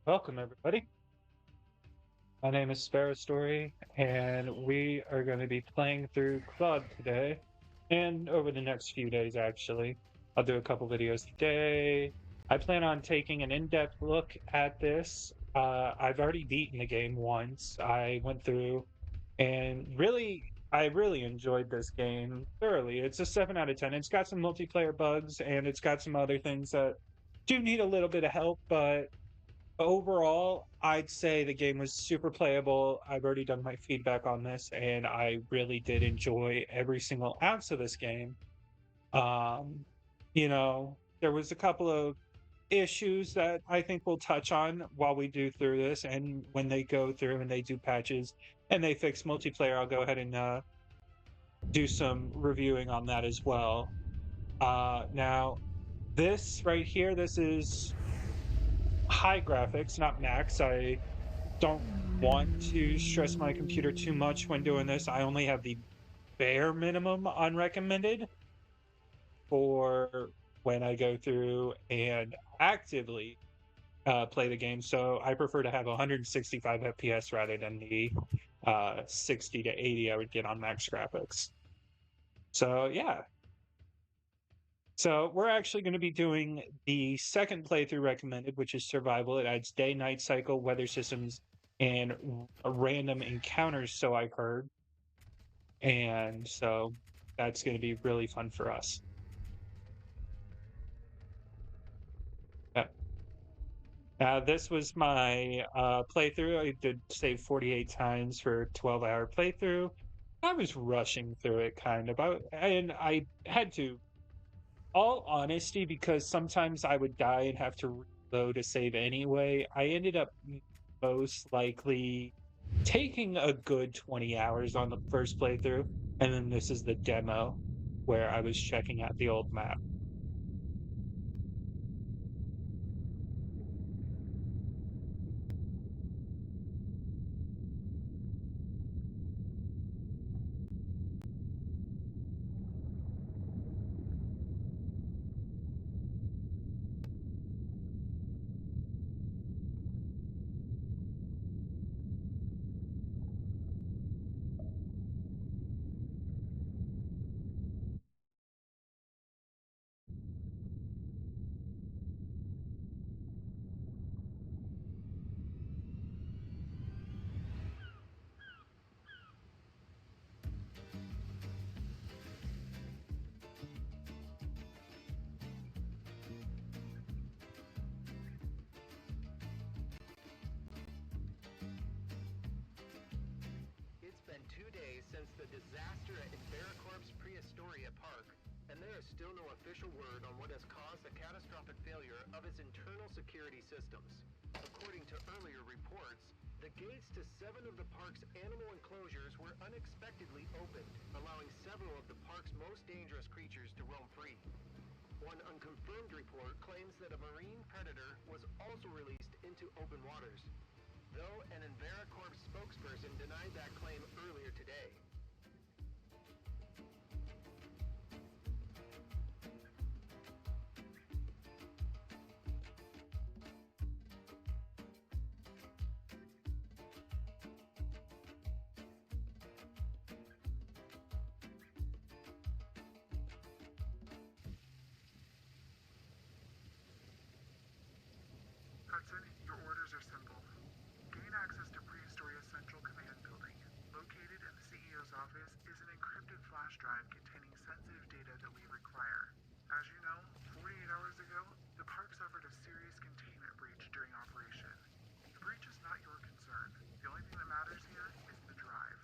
Welcome, everybody. My name is Sparrow Story, and we are going to be playing through Claude today, and over the next few days, actually. I'll do a couple videos today. I plan on taking an in-depth look at this. I've already beaten the game once. I went through, and I really enjoyed this game thoroughly. It's a 7 out of 10. It's got some multiplayer bugs, and it's got some other things that do need a little bit of help, but overall, I'd say the game was super playable. I've already done my feedback on this, and I really did enjoy every single ounce of this game. Um, there was a couple of issues that I think we'll touch on while we do through this, and when they go through and they do patches and they fix multiplayer, I'll go ahead and do some reviewing on that as well. Now, this right here, this is high graphics, not max. I don't want to stress my computer too much when doing this. I only have the bare minimum unrecommended for when I go through and actively play the game. So I prefer to have 165 FPS rather than the 60 to 80 I would get on max graphics. So yeah. So we're actually going to be doing the second playthrough recommended, which is survival. It adds day, night cycle, weather systems, and random encounters, so I've heard. And so that's going to be really fun for us. Yeah. This was my playthrough. I did save 48 times for a 12-hour playthrough. I was rushing through it kind of. And I had to, all honesty, because sometimes I would die and have to reload a save anyway. I ended up most likely taking a good 20 hours on the first playthrough. And then this is the demo where I was checking out the old map. It's been 2 days since the disaster at Inveracorp's Prehistoria Park, and there is still no official word on what has caused the catastrophic failure of its internal security systems. According to earlier reports, the gates to 7 of the park's animal enclosures were unexpectedly opened, allowing several of the park's most dangerous creatures to roam free. One unconfirmed report claims that a marine predator was also released into open waters, though an Inveracorp spokesperson denied that claim earlier today. Hudson, your orders are simple. Gain access to Prehistoria's Central Command Building. Located in the CEO's office is an encrypted flash drive containing sensitive data that we require. As you know, 48 hours ago, the park suffered a serious containment breach during operation. The breach is not your concern. The only thing that matters here is the drive.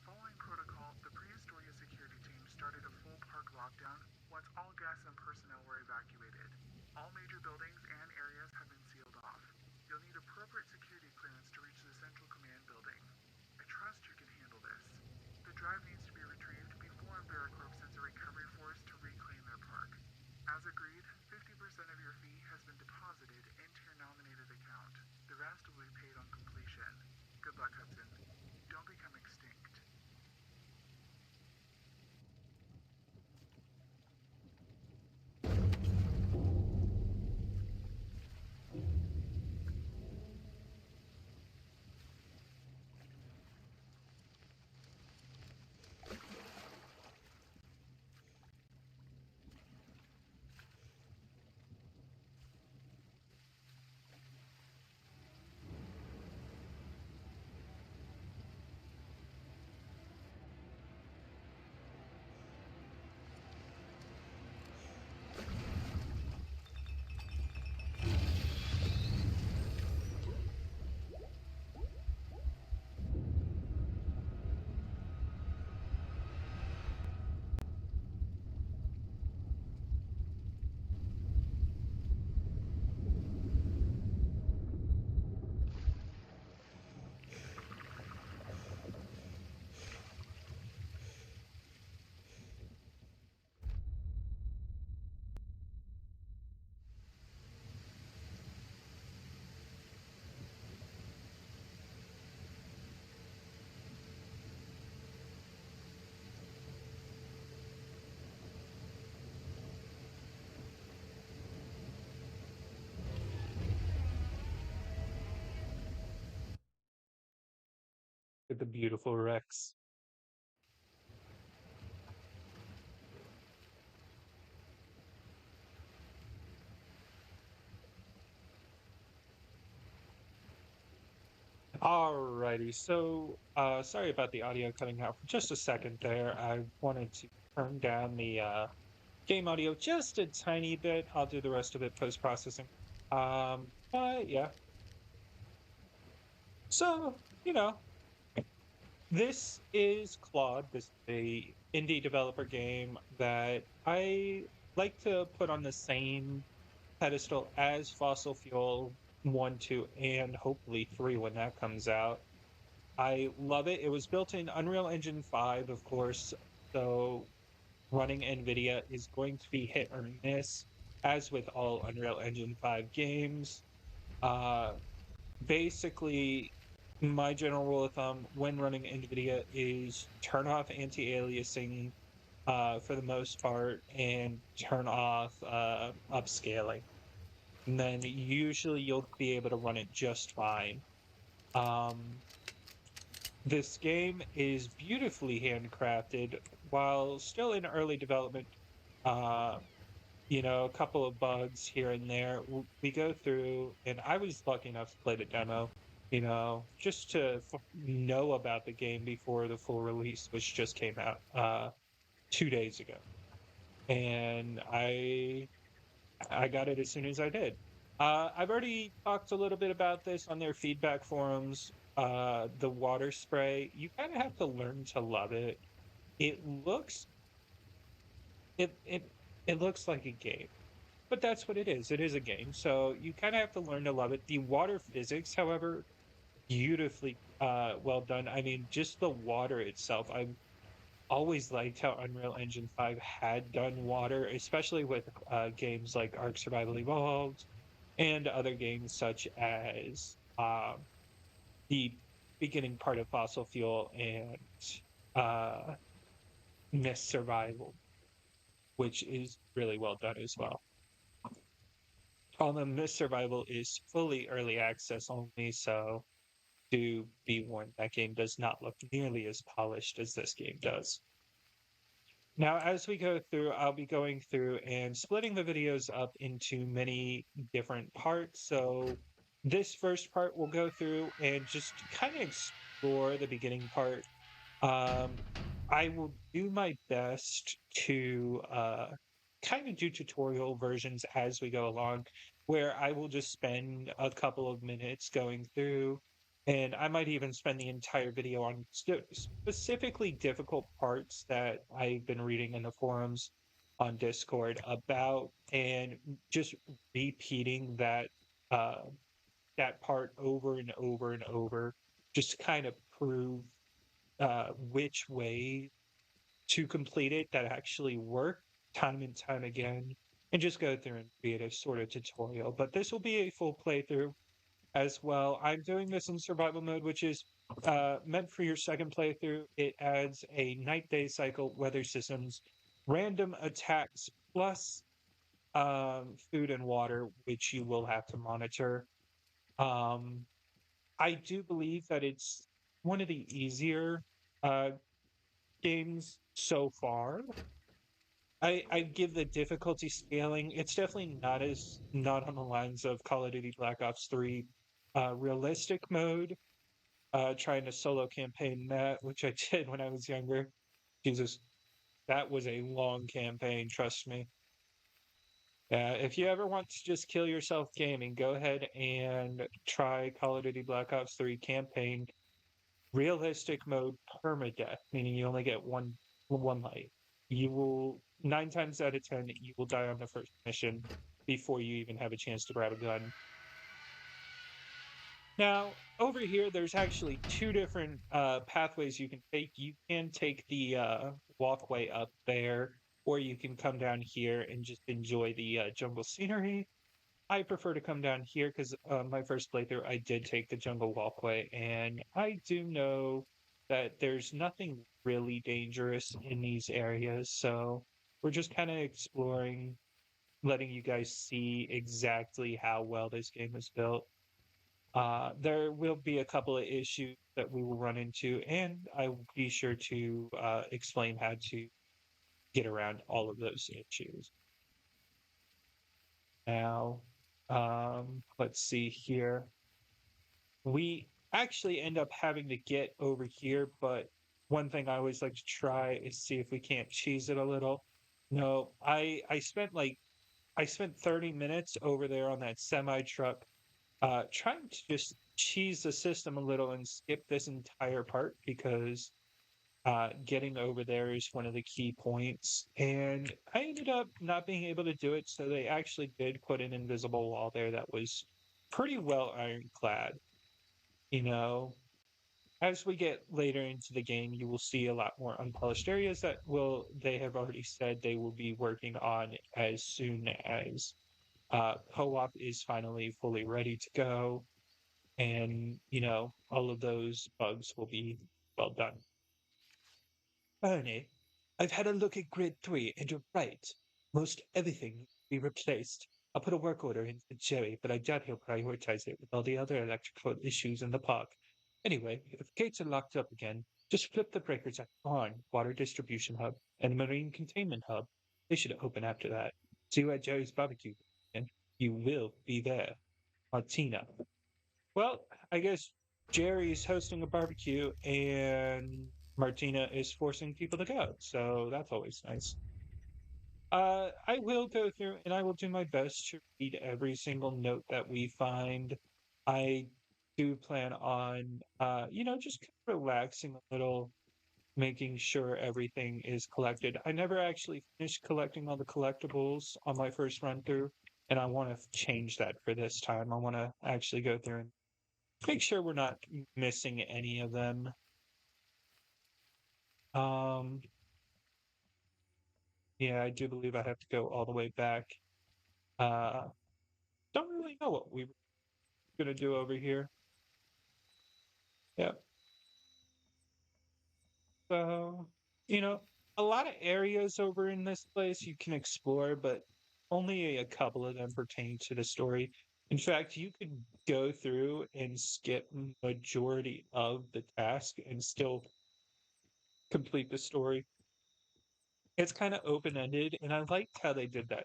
Following protocol, the Prehistoria security team started a full park lockdown once all guests and personnel were evacuated. All major buildings and areas have been sealed off. You'll need appropriate security clearance to reach the Central Command Building. I trust you can handle this. The drive needs to be retrieved before Inveracorp sends a recovery force to reclaim their park. As agreed, 50% of your fee has been deposited into your nominated account. The rest will be paid on completion. Good luck, Hudson. Don't become extinct. with the beautiful Rex. Alrighty, so sorry about the audio cutting out for just a second there. I wanted to turn down the game audio just a tiny bit. I'll do the rest of it post-processing. But yeah. So, this is Claude. This is a indie developer game that I like to put on the same pedestal as Fossil Fuel 1, 2, and hopefully 3 when that comes out. I love it. It was built in Unreal Engine 5, of course, so running NVIDIA is going to be hit or miss, as with all Unreal Engine 5 games. Uh, Basically, my general rule of thumb when running NVIDIA is turn off anti-aliasing for the most part and turn off upscaling. And then usually you'll be able to run it just fine. Um, This game is beautifully handcrafted while still in early development. Uh, a couple of bugs here and there. We go through, and I was lucky enough to play the demo, just to know about the game before the full release, which just came out 2 days ago. And I got it as soon as I did. I've already talked a little bit about this on their feedback forums. The water spray, you kind of have to learn to love it. It looks it it it looks like a game, but that's what it is. It is a game, so you kind of have to learn to love it. The water physics, however, beautifully well done. I mean, just the water itself. I've always liked how Unreal Engine 5 had done water, especially with games like Ark Survival Evolved and other games such as the beginning part of Fossil Fuel and uh, Mist Survival, which is really well done as well. Although Mist Survival is fully early access only, so do be warned that game does not look nearly as polished as this game does. Now, as we go through, I'll be going through and splitting the videos up into many different parts. So this first part we'll go through and just kind of explore the beginning part. Um, I will do my best to kind of do tutorial versions as we go along, where I will just spend a couple of minutes going through, and I might even spend the entire video on specifically difficult parts that I've been reading in the forums on Discord about, and just repeating uh, that part over and over and over, just to kind of prove which way to complete it that actually work time and time again, and just go through and create a sort of tutorial. But this will be a full playthrough as well. I'm doing this in survival mode, which is meant for your second playthrough. It adds a night-day cycle, weather systems, random attacks, plus food and water, which you will have to monitor. Um, I do believe that it's one of the easier uh, games so far. I give the difficulty scaling. It's definitely not on the lines of Call of Duty Black Ops 3 realistic mode, trying to solo campaign that, which I did when I was younger. Jesus, that was a long campaign, trust me. If you ever want to just kill yourself gaming, go ahead and try Call of Duty Black Ops 3 campaign realistic mode permadeath, meaning you only get one life. You will 9 times out of 10 you will die on the first mission before you even have a chance to grab a gun. Now, over here, there's actually two different pathways you can take. You can take the walkway up there, or you can come down here and just enjoy the jungle scenery. I prefer to come down here because my first playthrough, I did take the jungle walkway, and I do know that there's nothing really dangerous in these areas. So we're just kind of exploring, letting you guys see exactly how well this game is built. There will be a couple of issues that we will run into, and I will be sure to explain how to get around all of those issues. Now, let's see here. We actually end up having to get over here, but one thing I always like to try is see if we can't cheese it a little. No, I spent 30 minutes over there on that semi truck trying to just cheese the system a little and skip this entire part because getting over there is one of the key points. And I ended up not being able to do it, so they actually did put an invisible wall there that was pretty well ironclad. You know, as we get later into the game, you will see a lot more unpolished areas that they have already said they will be working on as soon as co-op is finally fully ready to go, and all of those bugs will be well done. Ernie, I've had a look at Grid 3, and you're right. Most everything needs to be replaced. I'll put a work order in for Jerry, but I doubt he'll prioritize it with all the other electrical issues in the park. Anyway, if gates are locked up again, just flip the breakers at the barn, water distribution hub, and the marine containment hub. They should open after that. See you at Jerry's barbecue, and you will be there. Martina. Well, I guess Jerry's hosting a barbecue and Martina is forcing people to go. So that's always nice. I will go through and I will do my best to read every single note that we find. I do plan on, just kind of relaxing a little, making sure everything is collected. I never actually finished collecting all the collectibles on my first run through, and I want to change that for this time. I want to actually go through and make sure we're not missing any of them. Um, yeah, I do believe I have to go all the way back. Uh, don't really know what we were gonna do over here. Yeah. So, you know, a lot of areas over in this place you can explore, but only a couple of them pertain to the story. In fact, you could go through and skip majority of the task and still complete the story. It's kind of open-ended, and I liked how they did that.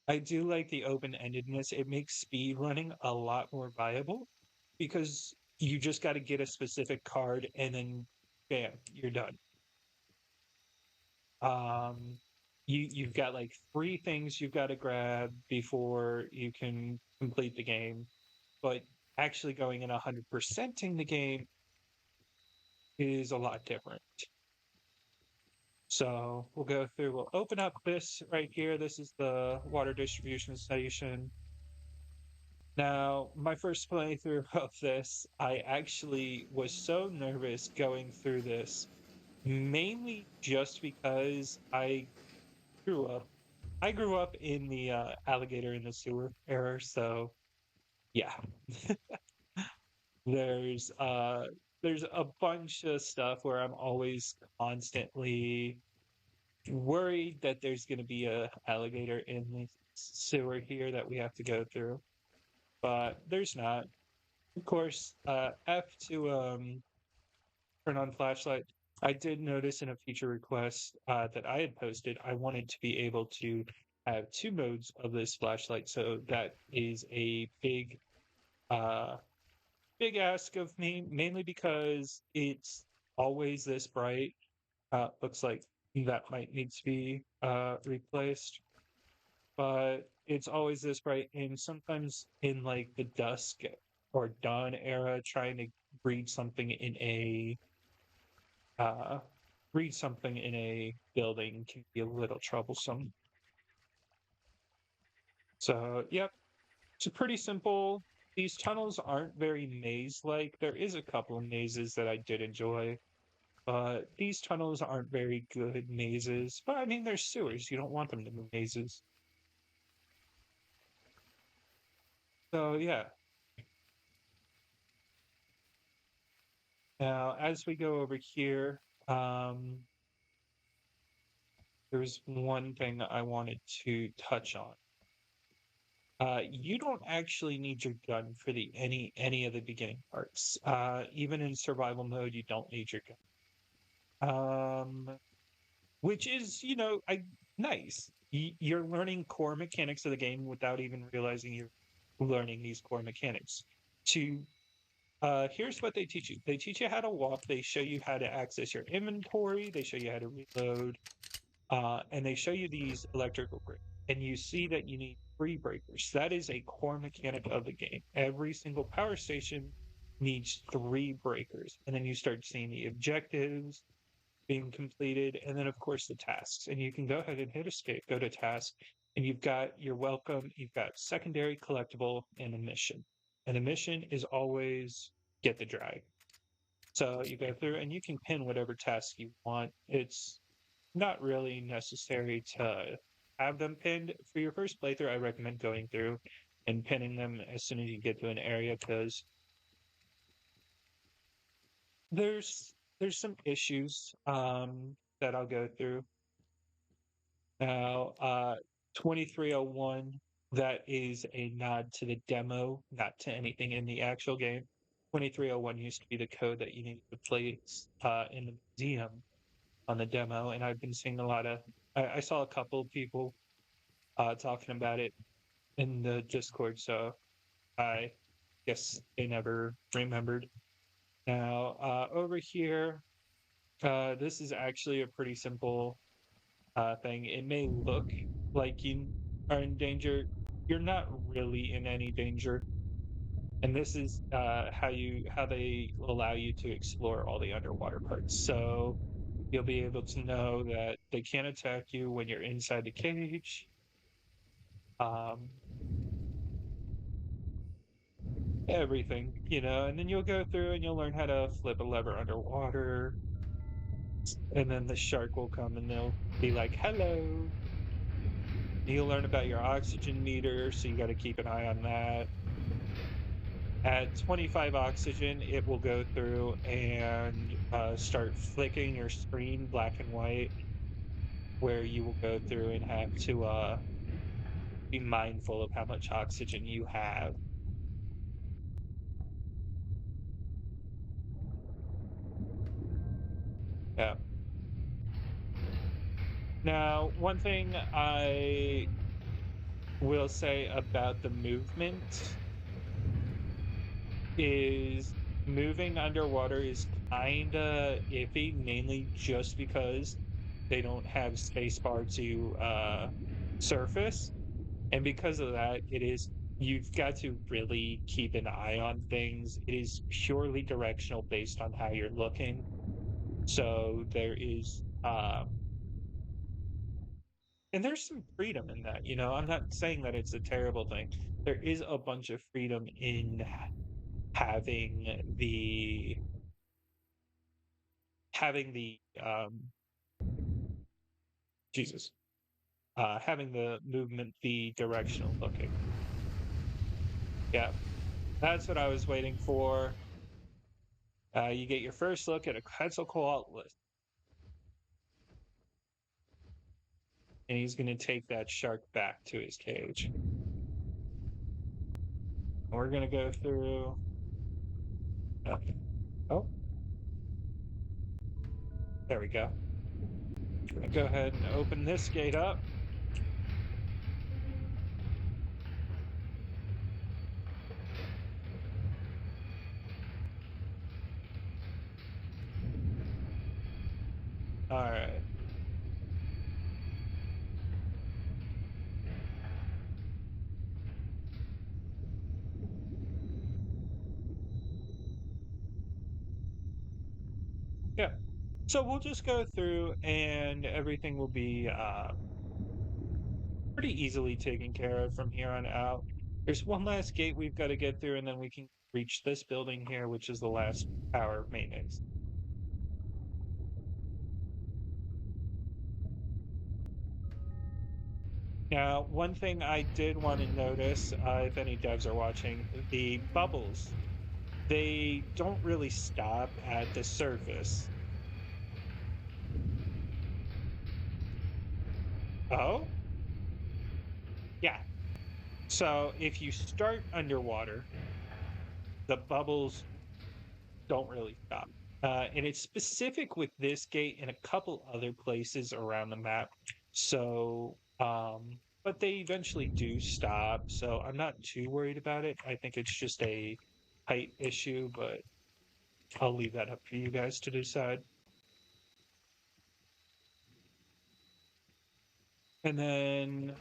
I do like the open-endedness. It makes speed running a lot more viable because you just got to get a specific card and then bam, you're done. Um, you've got like three things you've got to grab before you can complete the game, but actually going and 100%ing the game is a lot different. So we'll go through, we'll open up this right here. This is the water distribution station. Now, my first playthrough of this, I actually was so nervous going through this, mainly just because grew up. I grew up in the alligator in the sewer era, so yeah. There's uh there's a bunch of stuff where I'm always constantly worried that there's going to be a alligator in the sewer here that we have to go through, but there's not. Of course, F to turn on flashlight. I did notice in a feature request that I had posted, I wanted to be able to have two modes of this flashlight. So that is a uh, big ask of me, mainly because it's always this bright. Looks like that might need to be replaced, but it's always this bright. And sometimes in like the dusk or dawn era, trying to read something in a uh, building can be a little troublesome. So, yep, it's pretty simple. These tunnels aren't very maze-like. There is a couple of mazes that I did enjoy, but these tunnels aren't very good mazes. But I mean, they're sewers. You don't want them to be mazes. So, yeah. Now, as we go over here, there's one thing I wanted to touch on. You don't actually need your gun for the any of the beginning parts. Even in survival mode, you don't need your gun. Which is, nice. You're learning core mechanics of the game without even realizing you're learning these core mechanics. To Here's what they teach you. They teach you how to walk. They show you how to access your inventory. They show you how to reload. And they show you these electrical grids. And you see that you need three breakers. That is a core mechanic of the game. Every single power station needs three breakers. And then you start seeing the objectives being completed, and then of course the tasks. And you can go ahead and hit escape, go to task, and you've got your welcome, you've got secondary, collectible, and a mission. And the mission is always get the drag. So you go through and you can pin whatever task you want. It's not really necessary to have them pinned. For your first playthrough, I recommend going through and pinning them as soon as you get to an area, because there's some issues that I'll go through. Now, 2301, that is a nod to the demo, not to anything in the actual game. 2301 used to be the code that you needed to place in the museum on the demo, and I've been seeing I saw a couple of people talking about it in the Discord, so I guess they never remembered. Now, over here, this is actually a pretty simple thing. It may look like you are in danger. You're not really in any danger. And this is how they allow you to explore all the underwater parts. So you'll be able to know that they can't attack you when you're inside the cage. Um, Everything, and then you'll go through and you'll learn how to flip a lever underwater. And then the shark will come and they'll be like, hello. You'll learn about your oxygen meter, so you got to keep an eye on that. At 25 oxygen, it will go through and start flicking your screen black and white, where you will go through and have to be mindful of how much oxygen you have. Yeah. Now, one thing I will say about the movement is moving underwater is kinda iffy, mainly just because they don't have spacebar to surface. And because of that, you've got to really keep an eye on things. It is purely directional based on how you're looking. So and there's some freedom in that, I'm not saying that it's a terrible thing. There is a bunch of freedom in having the having the Jesus, having the movement be directional looking. Yeah, that's what I was waiting for. You get your first look at a Quetzalcoatl, and he's going to take that shark back to his cage. And we're going to go through. Oh, there we go. We're going to go ahead and open this gate up. All right. Yeah. So we'll just go through and everything will be pretty easily taken care of from here on out. There's one last gate we've got to get through, and then we can reach this building here, which is the last power maintenance. Now, one thing I did want to notice, if any devs are watching, the bubbles, they don't really stop at the surface. Oh? Yeah. So if you start underwater, the bubbles don't really stop. And it's specific with this gate and a couple other places around the map. So, but they eventually do stop. So I'm not too worried about it. I think it's just a height issue, but I'll leave that up for you guys to decide. And then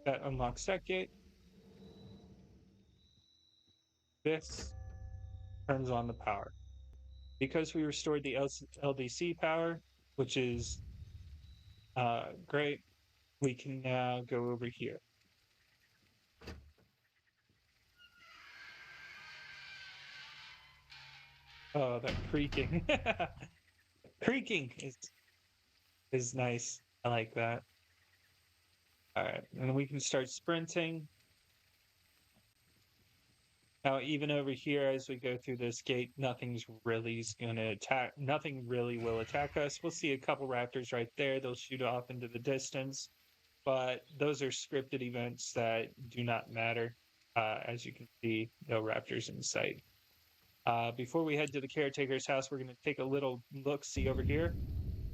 that unlocks that gate. This turns on the power. Because we restored the LDC power, which is great, we can now go over here. Oh, that creaking. Creaking is nice. I like that. All right, and we can start sprinting. Now, even over here, as we go through this gate, nothing's really gonna attack. Nothing really will attack us. We'll see a couple raptors right there. They'll shoot off into the distance, but those are scripted events that do not matter. As you can see, no raptors in sight. Before we head to the caretaker's house, we're going to take a little look-see over here.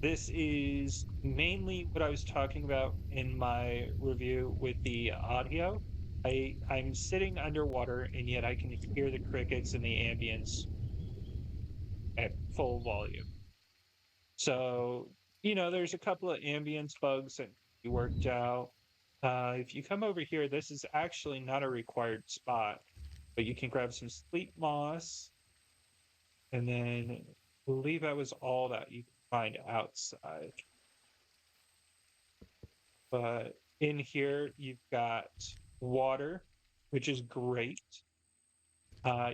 This is mainly what I was talking about in my review with the audio. I'm sitting underwater, and yet I can hear the crickets and the ambience at full volume. So, there's a couple of ambience bugs that we worked out. If you come over here, this is actually not a required spot, but you can grab some sleep moss, and then I believe that was all that you can find outside. But in here, you've got water, which is great.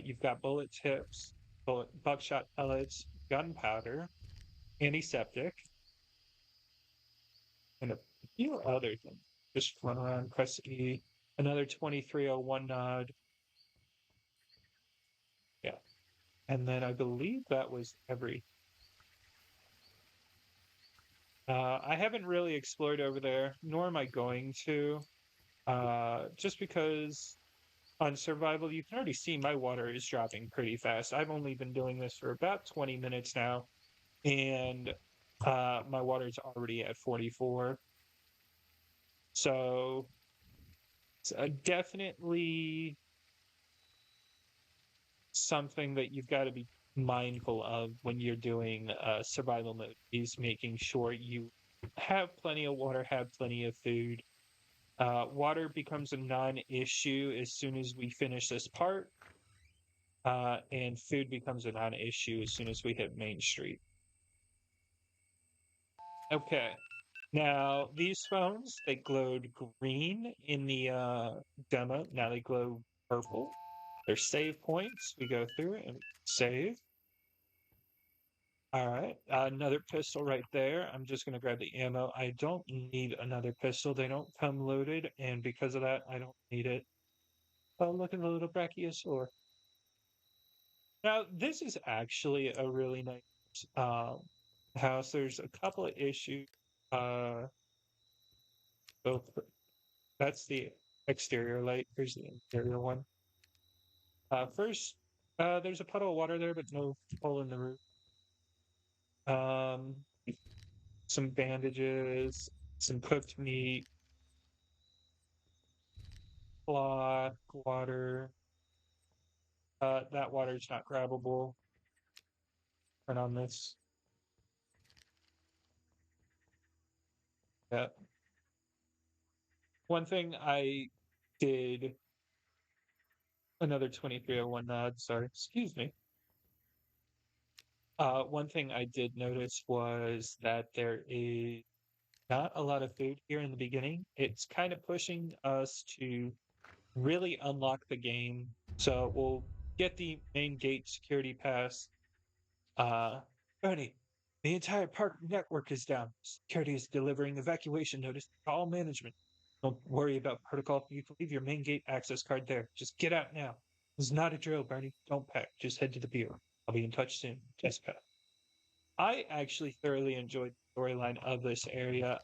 You've got bullet tips, buckshot pellets, gunpowder, antiseptic, and a few other things. Just run around, press E. Another 2301 nod. Yeah. And then I believe that was every. I haven't really explored over there, nor am I going to. Just because on survival, you can already see my water is dropping pretty fast. I've only been doing this for about 20 minutes now, and my water is already at 44. So it's definitely something that you've got to be mindful of when you're doing survival mode, is making sure you have plenty of water, have plenty of food. Water becomes a non-issue as soon as we finish this part, and food becomes a non-issue as soon as we hit Main Street. Okay. Now, these phones, they glowed green in the demo. Now they glow purple. They're save points. We go through it and save. All right. Another pistol right there. I'm just going to grab the ammo. I don't need another pistol. They don't come loaded, and because of that, I don't need it. Oh, look at the little brachiosaur. Now, this is actually a really nice house. There's a couple of issues. Both That's the exterior light. Here's the interior one. First, there's a puddle of water there, but no hole in the roof. Um, some bandages, some cooked meat, cloth, water. That water is not grabbable. Turn on this. Yeah. One thing I did, another 2301 nod, sorry, excuse me. One thing I did notice was that there is not a lot of food here in the beginning. It's kind of pushing us to really unlock the game. So we'll get the main gate security pass. Bernie, the entire park network is down. Security is delivering evacuation notice to all management. Don't worry about protocol. You can leave your main gate access card there. Just get out now. It's not a drill, Bernie. Don't pack. Just head to the bureau. I'll be in touch soon. Jessica. I actually thoroughly enjoyed the storyline of this area.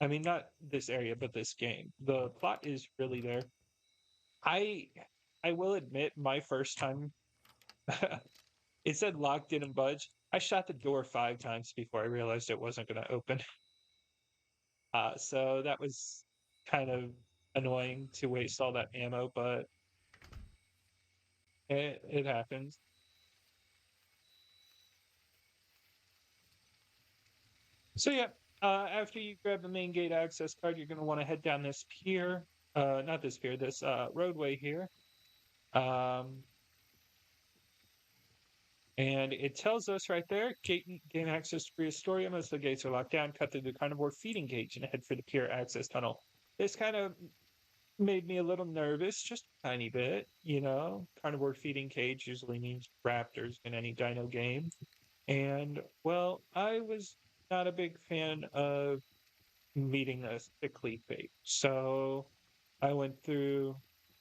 I mean, not this area, but this game. The plot is really there. I I will admit, my first time, it said lock didn't budge. I shot the door 5 times before I realized it wasn't going to open. So that was kind of annoying to waste all that ammo, but it happens. So yeah, after you grab the main gate access card, you're going to want to head down this pier. Not this pier, this roadway here. Um, and it tells us right there, gain access to Prehistoria. Most of the gates are locked down. Cut through the carnivore feeding cage and head for the pier access tunnel. This kind of made me a little nervous, just a tiny bit. You know, carnivore feeding cage usually means raptors in any dino game. And, well, I was not a big fan of meeting a sickly fate. So I went through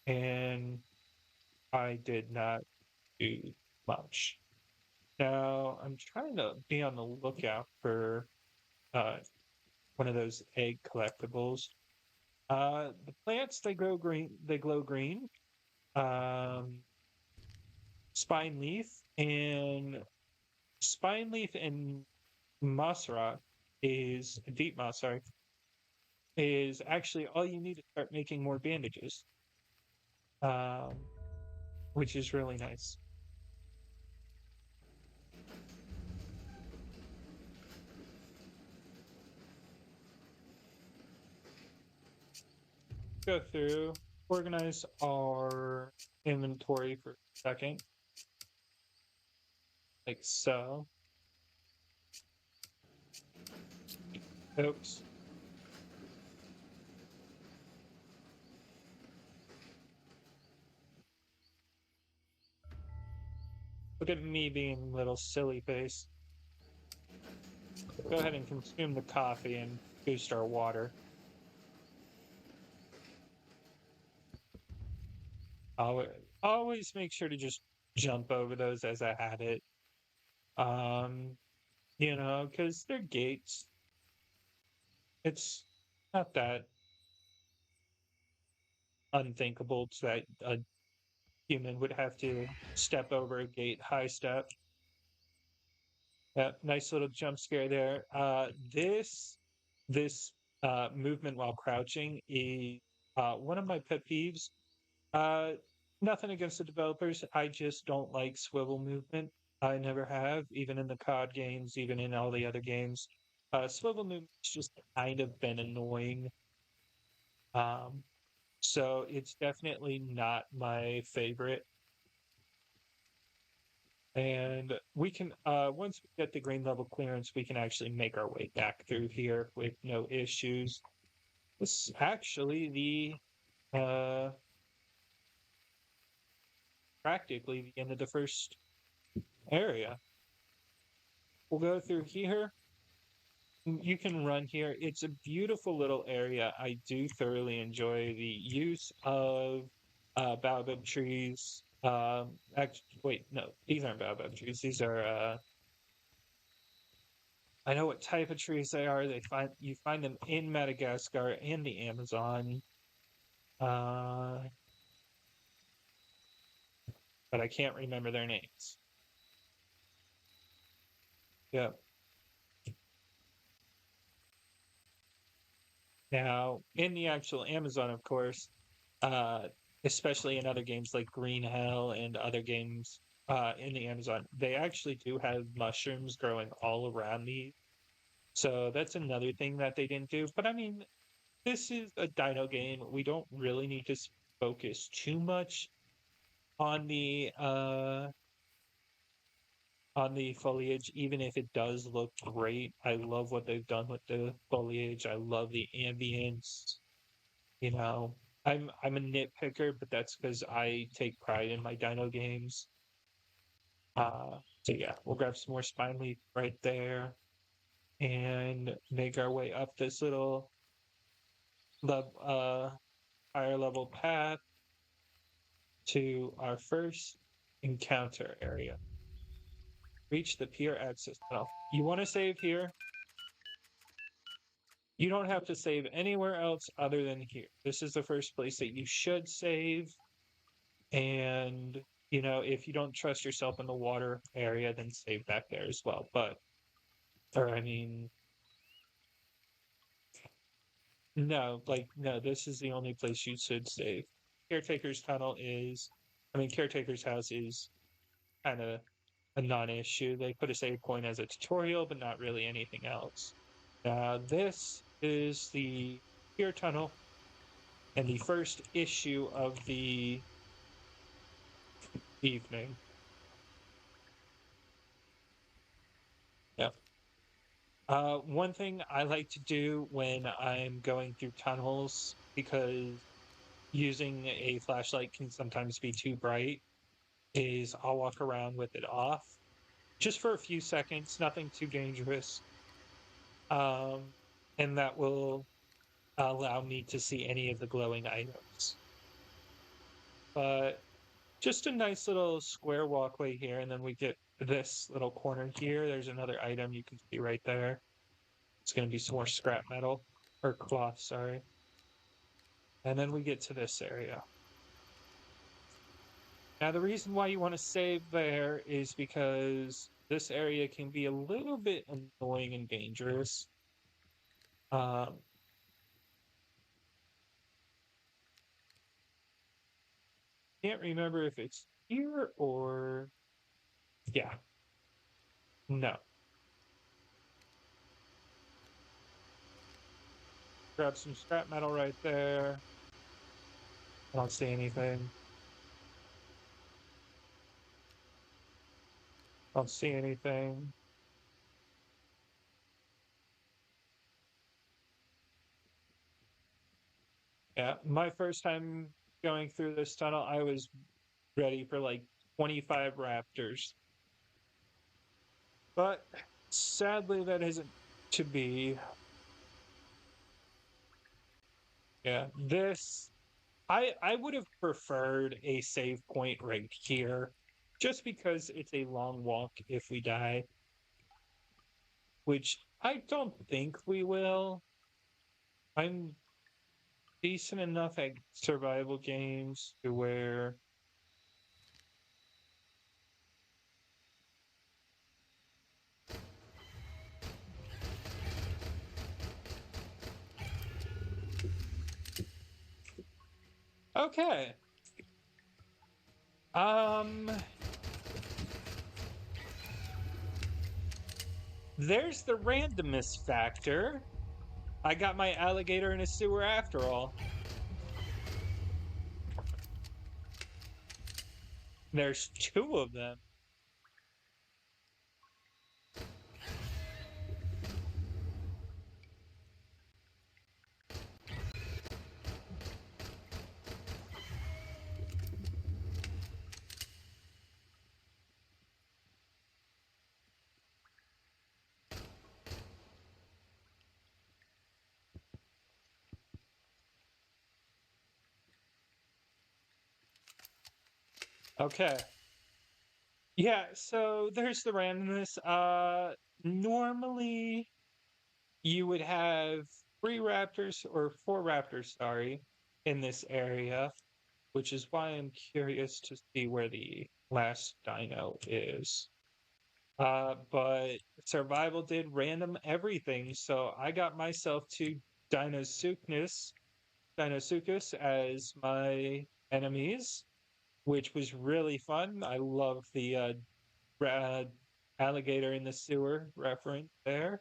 and I did not do much. Now I'm trying to be on the lookout for uh, one of those egg collectibles. The plants they grow green. They glow green. Um, spine leaf and spine leaf and moss rock is deep moss. Sorry, is actually all you need to start making more bandages. Um, which is really nice. Go through, organize our inventory for a second, like so. Oops. Look at me being a little silly face. Go ahead and consume the coffee and boost our water. I'll always make sure to just jump over those as I had it. Um, you know, because they're gates. It's not that unthinkable that a human would have to step over a gate high step. Yeah, nice little jump scare there. This movement while crouching is one of my pet peeves. Uh, Nothing against the developers. I just don't like swivel movement. I never have, even in the COD games, even in all the other games. Swivel movement's just kind of been annoying. Um, so it's definitely not my favorite. And we can, once we get the green level clearance, we can actually make our way back through here with no issues. This is actually practically the end of the first area. We'll go through here. You can run here. It's a beautiful little area. I do thoroughly enjoy the use of baobab trees. Actually, wait, no, these aren't baobab trees. These are I know what type of trees they are. You find them in Madagascar and the Amazon. Uh, but I can't remember their names. Yeah. Now, in the actual Amazon, of course, uh, especially in other games like Green Hell and other games in the Amazon, they actually do have mushrooms growing all around these. So that's another thing that they didn't do. But I mean, this is a dino game. We don't really need to focus too much on the foliage, even if it does look great. I love what they've done with the foliage. I love the ambience. You know, I'm a nitpicker, but that's because I take pride in my dino games. So yeah, we'll grab some more spine leaf right there and make our way up this little higher level path to our first encounter area. Reach the pier access tunnel. You want to save here? You don't have to save anywhere else other than here. This is the first place that you should save. And, if you don't trust yourself in the water area, then save back there as well. No, this is the only place you should save. Caretaker's tunnel Caretaker's house is kind of a non-issue. They put a save point as a tutorial, but not really anything else. This is the pier tunnel and the first issue of the evening. Yeah. One thing I like to do when I'm going through tunnels, because using a flashlight can sometimes be too bright, is I'll walk around with it off just for a few seconds, nothing too dangerous. And that will allow me to see any of the glowing items. But just a nice little square walkway here, and then we get this little corner here. There's another item you can see right there. It's going to be some more scrap metal, or cloth, sorry. And then we get to this area. Now, the reason why you want to save there is because this area can be a little bit annoying and dangerous. Um, can't remember if it's here or... Yeah. No. Grab some scrap metal right there. I don't see anything. Don't see anything. Yeah, my first time going through this tunnel, I was ready for like 25 raptors. But sadly, that isn't to be. Yeah, I would have preferred a save point right here, just because it's a long walk if we die, which I don't think we will. I'm decent enough at survival games to where... Okay. There's the randomness factor. I got my alligator in a sewer after all. There's two of them. Okay. Yeah, so there's the randomness. Normally you would have 3 raptors or 4 raptors, sorry, in this area, which is why I'm curious to see where the last dino is. But survival did random everything, so I got myself to Dinosuchus as my enemies, which was really fun. I love the alligator in the sewer reference there.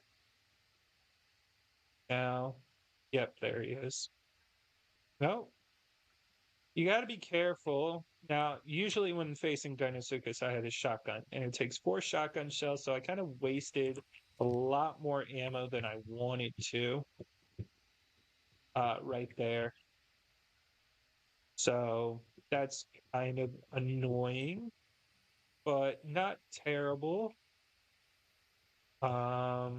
Now, yep, there he is. No, you got to be careful. Now, usually when facing Dinosuchus, I had a shotgun, and it takes 4 shotgun shells, so I kind of wasted a lot more ammo than I wanted to right there. So that's kind of annoying, but not terrible. All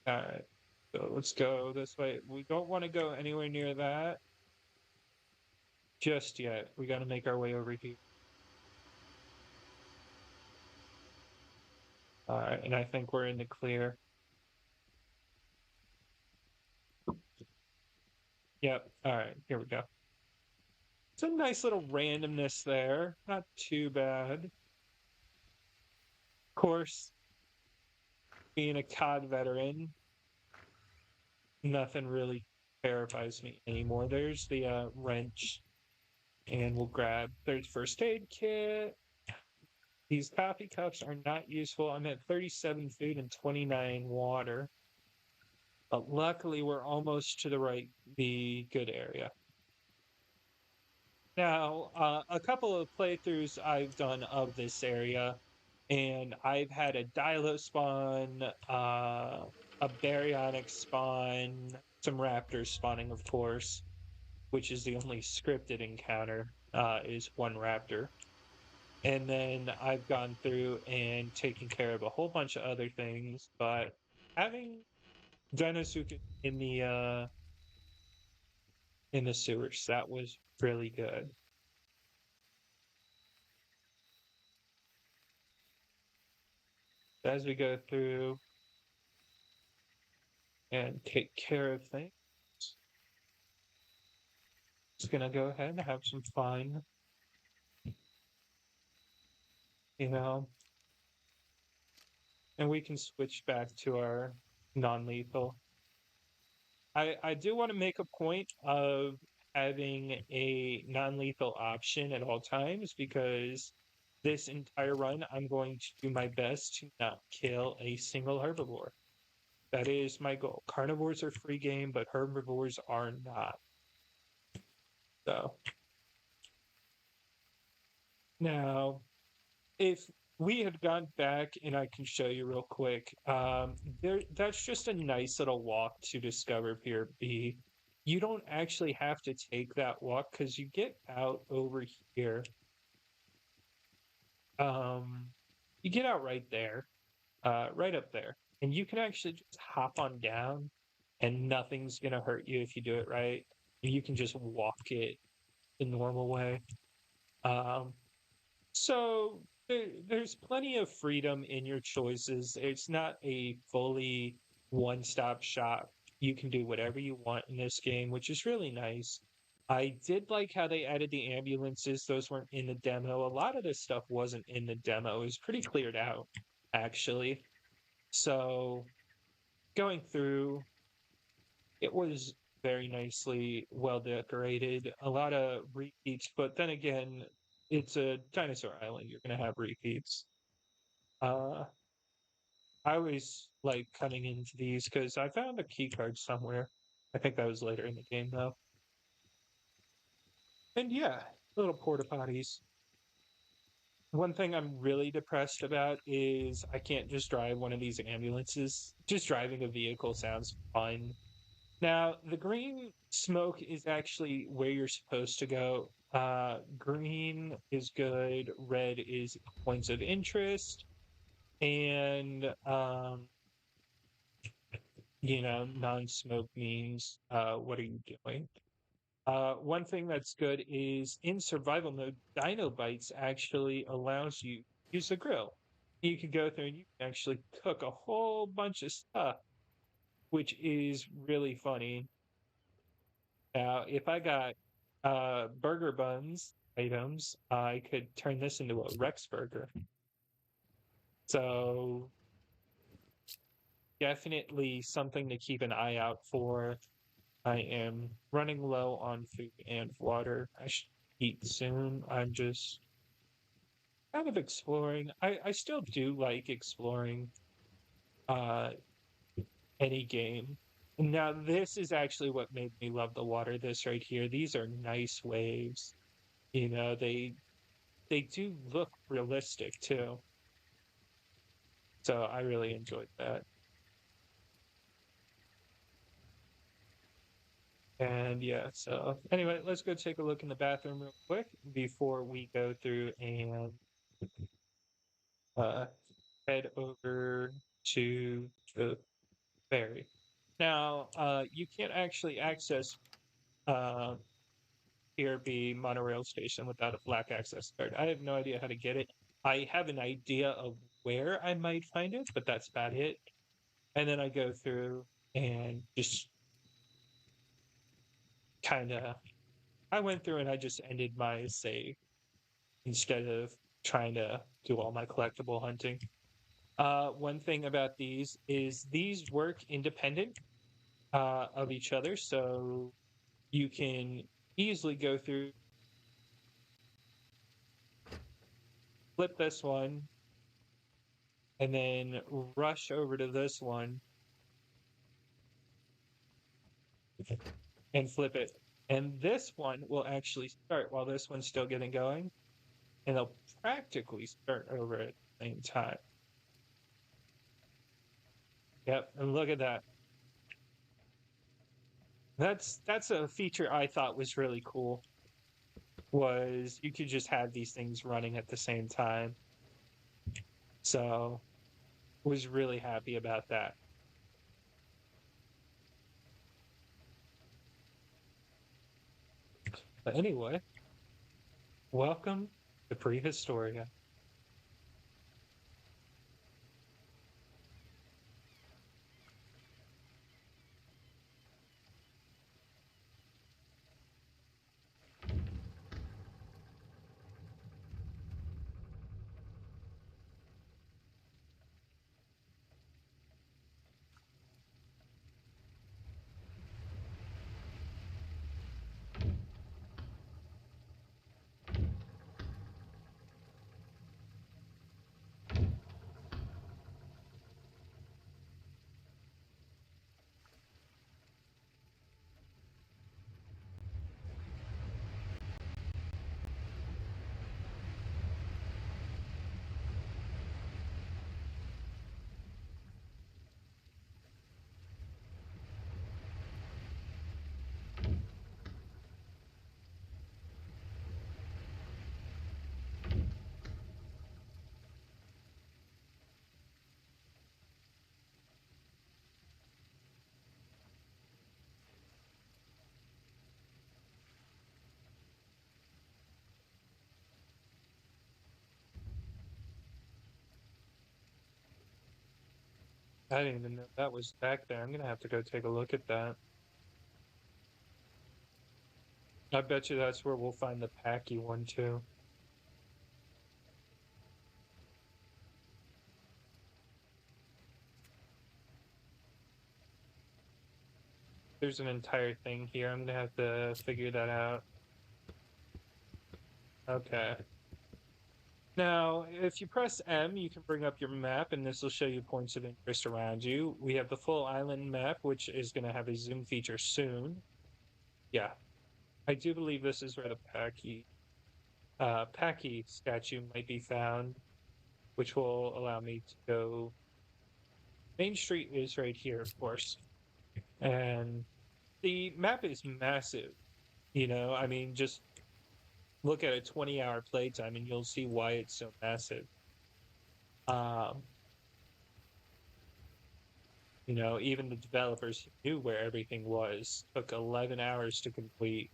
right, so let's go this way. We don't want to go anywhere near that just yet. We got to make our way over here. All right, and I think we're in the clear. Yep. All right. Here we go. Some nice little randomness there. Not too bad. Of course, being a COD veteran, nothing really terrifies me anymore. There's the wrench, and we'll grab there's first aid kit. These coffee cups are not useful. I'm at 37 food and 29 water. But luckily, we're almost to the good area. Now, a couple of playthroughs I've done of this area, and I've had a Dilo spawn, a Baryonic spawn, some Raptors spawning, of course, which is the only scripted encounter, is one Raptor. And then I've gone through and taken care of a whole bunch of other things, but having Dinosuke in the sewers, that was really good. As we go through and take care of things, just gonna go ahead and have some fun, you know, and we can switch back to our non-lethal. I do want to make a point of having a non-lethal option at all times because this entire run I'm going to do my best to not kill a single herbivore. That is my goal. Carnivores are free game, but herbivores are not. So now, if we had gone back, and I can show you real quick, that's just a nice little walk to discover Pier B. You don't actually have to take that walk because you get out over here. You get out right there, right up there, and you can actually just hop on down, and nothing's gonna hurt you if you do it right. You can just walk it the normal way. Um, So there's plenty of freedom in your choices. It's not a fully one-stop shop. You can do whatever you want in this game, which is really nice. I did like how they added the ambulances. Those weren't in the demo. A lot of this stuff wasn't in the demo. It was pretty cleared out, actually. So going through, it was very nicely well decorated. A lot of repeats, but then again, it's a dinosaur island. You're gonna have repeats. Uh, I always like coming into these because I found a key card somewhere. I think that was later in the game though. And yeah, little porta potties. One thing I'm really depressed about is I can't just drive one of these ambulances. Just driving a vehicle sounds fun. Now, the green smoke is actually where you're supposed to go. Green is good, red is points of interest, and non-smoke means what are you doing? One thing that's good is in survival mode, Dino Bites actually allows you to use the grill. You can go through and you can actually cook a whole bunch of stuff, which is really funny. Now, if I got burger buns items, I could turn this into a Rex burger. So definitely something to keep an eye out for. I am running low on food and water. I should eat soon. I'm just kind of exploring. I still do like exploring uh any game. Now this is actually what made me love the water, this right here. These are nice waves. They do look realistic too. So I really enjoyed that. And yeah, so anyway, let's go take a look in the bathroom real quick before we go through and uh, head over to the ferry. Now, you can't actually access uh, PRB monorail station without a black access card. I have no idea how to get it. I have an idea of where I might find it, but that's about it. And then I go through and just I went through and I just ended my save instead of trying to do all my collectible hunting. One thing about these is these work independent of each other, so you can easily go through, flip this one, and then rush over to this one and flip it. And this one will actually start while this one's still getting going, and they'll practically start over at the same time. Yep, and look at that. That's a feature I thought was really cool. Was you could just have these things running at the same time. So was really happy about that. But anyway, welcome to Prehistoria. I didn't even know that was back there. I'm gonna have to go take a look at that. I bet you that's where we'll find the Packy one too. There's an entire thing here. I'm gonna have to figure that out. Okay. Now, if you press M, you can bring up your map, and this will show you points of interest around you. We have the full island map, which is going to have a zoom feature soon. Yeah, I do believe this is where the Packy statue might be found, which will allow me to go. Main Street is right here, of course, and the map is massive. I mean, just look at a 20-hour playtime, and you'll see why it's so massive. Um, even the developers knew where everything was. Took 11 hours to complete.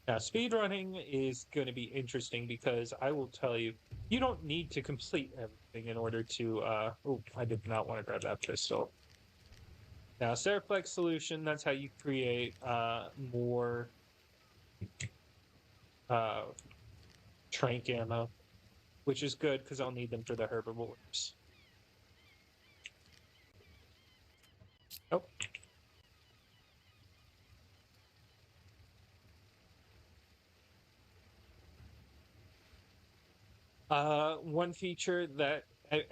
Now, speedrunning is going to be interesting because I will tell you, you don't need to complete everything in order to. Oh, I did not want to grab that pistol. Now, Seraplex solution, that's how you create more trank ammo, which is good because I'll need them for the herbivores. Oh. One feature that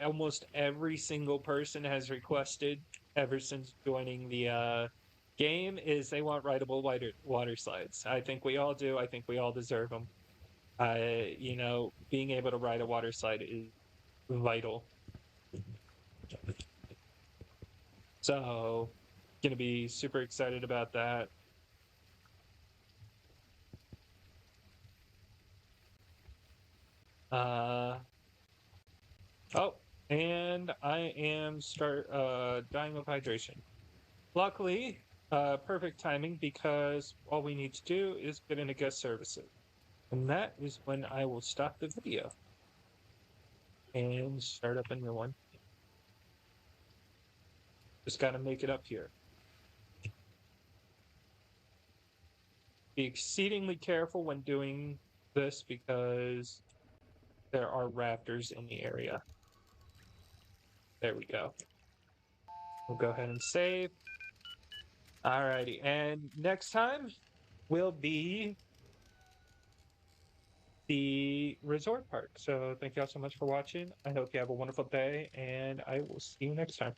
almost every single person has requested ever since joining the game is they want rideable water slides. I think we all do. I think we all deserve them. Being able to ride a water slide is vital. So, gonna be super excited about that. Oh, and I am dying of hydration. Luckily, perfect timing because all we need to do is get into guest services. And that is when I will stop the video and start up a new one. Just got to make it up here. Be exceedingly careful when doing this because there are raptors in the area. There we go. We'll go ahead and save. Alrighty, and next time will be the resort park. So thank you all so much for watching. I hope you have a wonderful day, and I will see you next time.